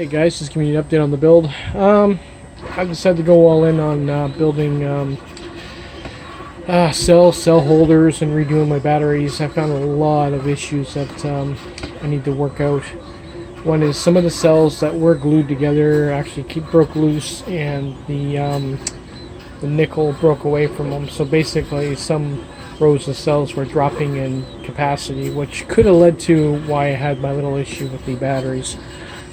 Hey guys, just giving you an update on the build. I decided to go all in on building cell holders and redoing my batteries. I found a lot of issues that I need to work out. One is some of the cells that were glued together actually broke loose, and the nickel broke away from them. So basically, some rows of cells were dropping in capacity, which could have led to why I had my little issue with the batteries.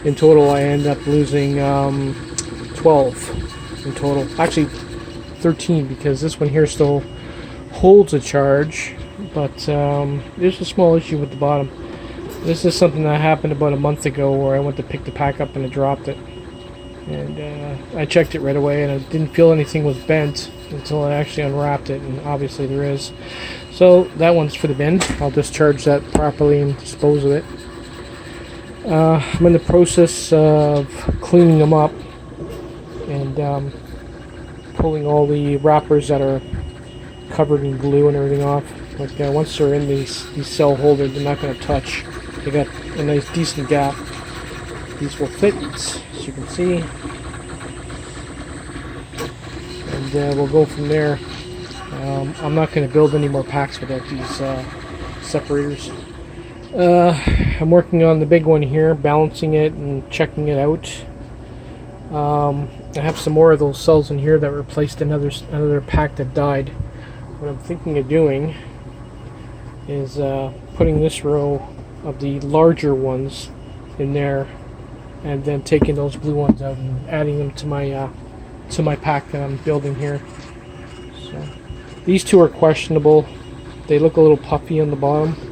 In total, I end up losing 12 in total. Actually, 13, because this one here still holds a charge, but there's a small issue with the bottom. This is something that happened about a month ago where I went to pick the pack up and I dropped it. And I checked it right away, and I didn't feel anything was bent until I actually unwrapped it, and obviously there is. So that one's for the bin. I'll discharge that properly and dispose of it. I'm in the process of cleaning them up and pulling all the wrappers that are covered in glue and everything off. Like once they're in these cell holders, they're not going to touch. They got a nice decent gap. These will fit, as you can see, and we'll go from there. I'm not going to build any more packs without these separators. I'm working on the big one here, balancing it and checking it out. I have some more of those cells in here that replaced another pack that died. What I'm thinking of doing is putting this row of the larger ones in there, and then taking those blue ones out and adding them to my pack that I'm building here. So these two are questionable. They look a little puffy on the bottom. And,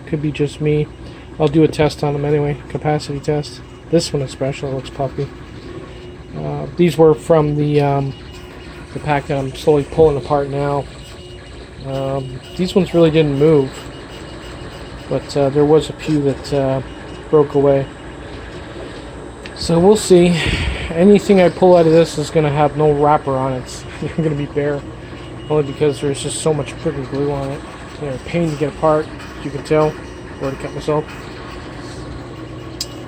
could be just me. I'll do a test on them anyway, capacity test. This one especially looks puffy. These were from the pack that I'm slowly pulling apart now. These ones really didn't move, but there was a few that broke away. So we'll see. Anything I pull out of this is going to have no wrapper on it. It's going to be bare, only because there's just so much freaking glue on it. They're a pain to get apart, as you can tell. I've already cut myself.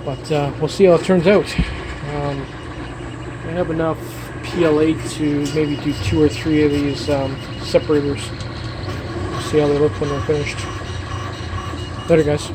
But we'll see how it turns out. I have enough PLA to maybe do 2 or 3 of these separators. We'll see how they look when they're finished. Later, guys.